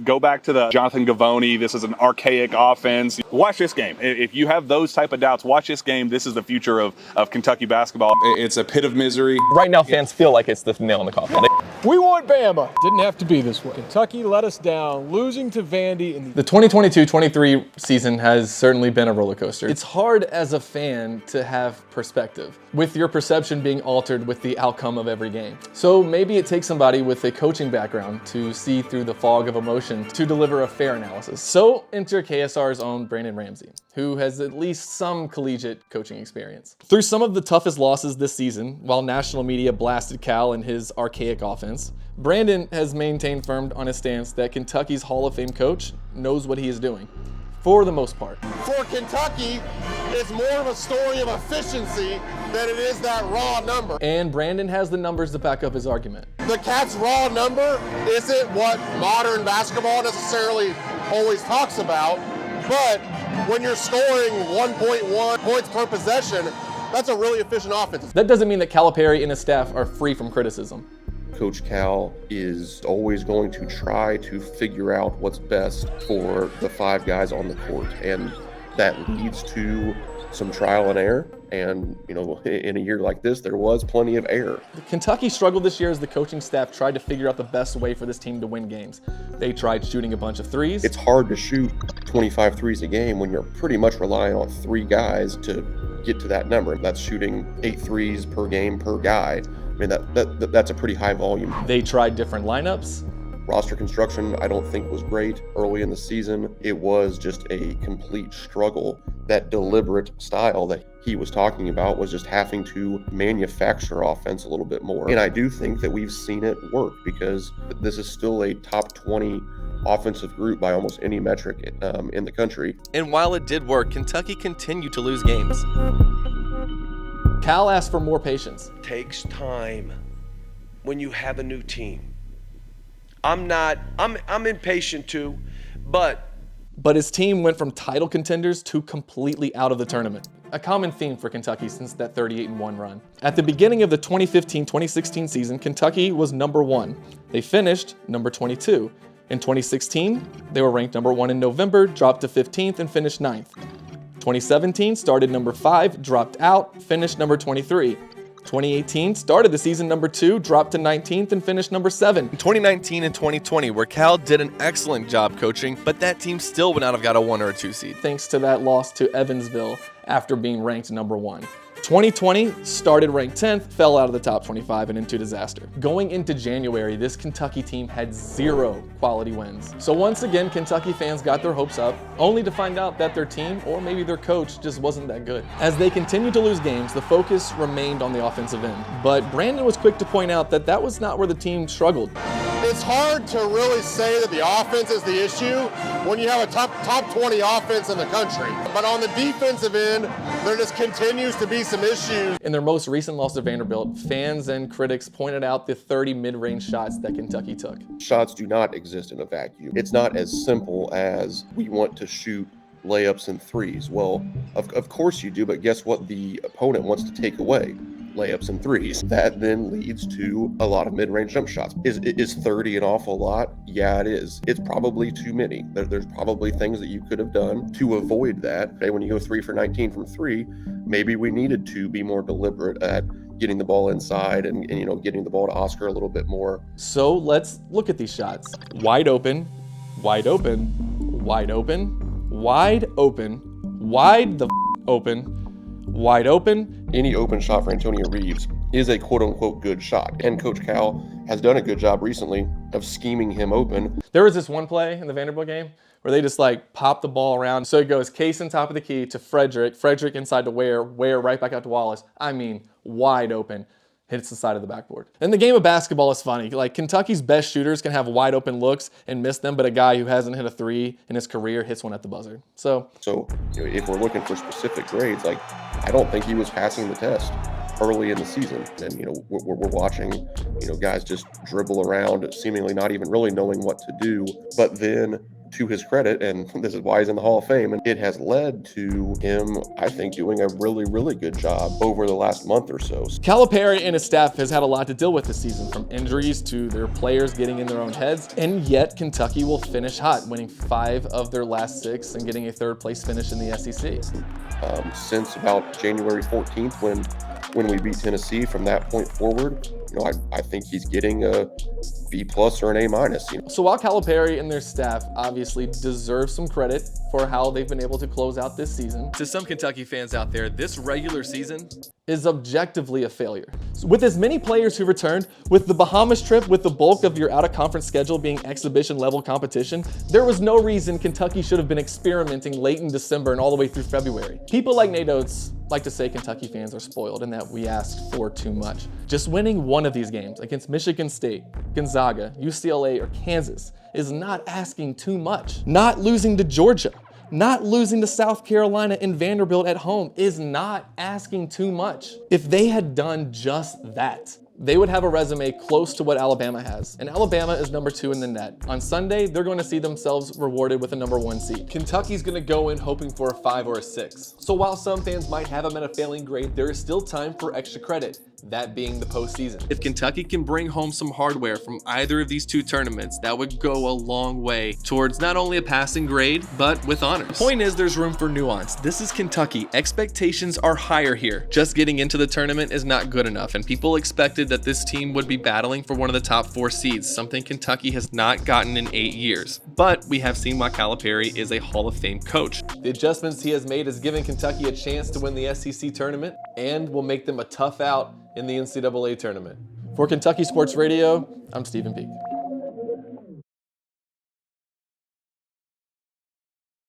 Go back to the Jonathan Gavoni. This is an archaic offense. Watch this game. If you have those type of doubts, watch this game. This is the future of Kentucky basketball. It's a pit of misery. Right now, fans feel like it's the nail in the coffin. We want Bama. Didn't have to be this way. Kentucky let us down, losing to Vandy in The 2022-23 season has certainly been a roller coaster. It's hard as a fan to have perspective, with your perception being altered with the outcome of every game. So maybe it takes somebody with a coaching background to see through the fog of emotion to deliver a fair analysis. So enter KSR's own Brandon Ramsey, who has at least some collegiate coaching experience. Through some of the toughest losses this season, while national media blasted Cal and his archaic offense, Brandon has maintained firm on his stance that Kentucky's Hall of Fame coach knows what he is doing, for the most part. For Kentucky, it's more of a story of efficiency than it is that raw number. And Brandon has the numbers to back up his argument. The Cats' raw number isn't what modern basketball necessarily always talks about, but when you're scoring 1.1 points per possession, that's a really efficient offense. That doesn't mean that Calipari and his staff are free from criticism. Coach Cal is always going to try to figure out what's best for the five guys on the court, and that leads to some trial and error. And, in a year like this, there was plenty of error. Kentucky struggled this year as the coaching staff tried to figure out the best way for this team to win games. They tried shooting a bunch of threes. It's hard to shoot 25 threes a game when you're pretty much relying on three guys to get to that number. That's shooting 8 threes per game per guy. I mean, that's a pretty high volume. They tried different lineups. Roster construction, I don't think, was great early in the season. It was just a complete struggle. That deliberate style that he was talking about was just having to manufacture offense a little bit more. And I do think that we've seen it work, because this is still a top 20 offensive group by almost any metric in the country. And while it did work, Kentucky continued to lose games. Cal asked for more patience. Takes time when you have a new team. I'm impatient too, but his team went from title contenders to completely out of the tournament. A common theme for Kentucky since that 38-1 run. At the beginning of the 2015-2016 season, Kentucky was number 1. They finished number 22. In 2016, they were ranked number 1 in November, dropped to 15th, and finished 9th. 2017 started number 5, dropped out, finished number 23. 2018 started the season number 2, dropped to 19th, and finished number 7. In 2019 and 2020, where Cal did an excellent job coaching, but that team still would not have got a 1 or a 2 seed, thanks to that loss to Evansville after being ranked number 1. 2020 started ranked 10th, fell out of the top 25 and into disaster. Going into January, this Kentucky team had 0 quality wins. So once again, Kentucky fans got their hopes up, only to find out that their team, or maybe their coach, just wasn't that good. As they continued to lose games, the focus remained on the offensive end. But Brandon was quick to point out that that was not where the team struggled. It's hard to really say that the offense is the issue when you have a top 20 offense in the country. But on the defensive end, there just continues to be some issues. In their most recent loss to Vanderbilt, fans and critics pointed out the 30 mid-range shots that Kentucky took. Shots do not exist in a vacuum. It's not as simple as we want to shoot layups and threes. Well, of course you do, but guess what the opponent wants to take away? Layups and threes. That then leads to a lot of mid-range jump shots. Is 30 an awful lot? Yeah, it is. It's probably too many. There's probably things that you could have done to avoid that. Okay, when you go 3 for 19 from 3, maybe we needed to be more deliberate at getting the ball inside and getting the ball to Oscar a little bit more. So let's look at these shots. Wide open, wide open, wide open, wide open, wide the open, wide open. Any open shot for Antonio Reeves is a quote-unquote good shot. And Coach Cal has done a good job recently of scheming him open. There was this one play in the Vanderbilt game where they just pop the ball around. So it goes Case on top of the key to Frederick inside to Ware right back out to Wallace. I mean, wide open. Hits the side of the backboard. And the game of basketball is funny. Kentucky's best shooters can have wide open looks and miss them, but a guy who hasn't hit a 3 in his career hits one at the buzzer. So if we're looking for specific grades, I don't think he was passing the test early in the season. And, we're watching, guys just dribble around, seemingly not even really knowing what to do. But then to his credit, and this is why he's in the Hall of Fame, and it has led to him, I think, doing a really, really good job over the last month or so. Calipari and his staff has had a lot to deal with this season, from injuries to their players getting in their own heads, and yet Kentucky will finish hot, winning 5 of their last 6 and getting a 3rd place finish in the SEC. Since about January 14th, when we beat Tennessee, from that point forward, I think he's getting a B+ or an A-. So while Calipari and their staff obviously deserve some credit for how they've been able to close out this season, to some Kentucky fans out there, this regular season is objectively a failure. So with as many players who returned, with the Bahamas trip, with the bulk of your out-of-conference schedule being exhibition-level competition, there was no reason Kentucky should have been experimenting late in December and all the way through February. People like Nate Oates like to say Kentucky fans are spoiled and that we ask for too much. Just winning one of these games against Michigan State, Gonzaga, UCLA, or Kansas is not asking too much. Not losing to Georgia, not losing to South Carolina and Vanderbilt at home is not asking too much. If they had done just that, they would have a resume close to what Alabama has. And Alabama is number 2 in the net. On Sunday, they're going to see themselves rewarded with a number 1 seed. Kentucky's going to go in hoping for a 5 or a 6. So while some fans might have them at a failing grade, there is still time for extra credit, that being the postseason. If Kentucky can bring home some hardware from either of these 2 tournaments, that would go a long way towards not only a passing grade, but with honors. The point is, there's room for nuance. This is Kentucky. Expectations are higher here. Just getting into the tournament is not good enough, and people expected that this team would be battling for one of the top 4 seeds, something Kentucky has not gotten in 8 years. But we have seen why Calipari is a Hall of Fame coach. The adjustments he has made has given Kentucky a chance to win the SEC tournament and will make them a tough out in the NCAA tournament. For Kentucky Sports Radio, I'm Stephen Peak.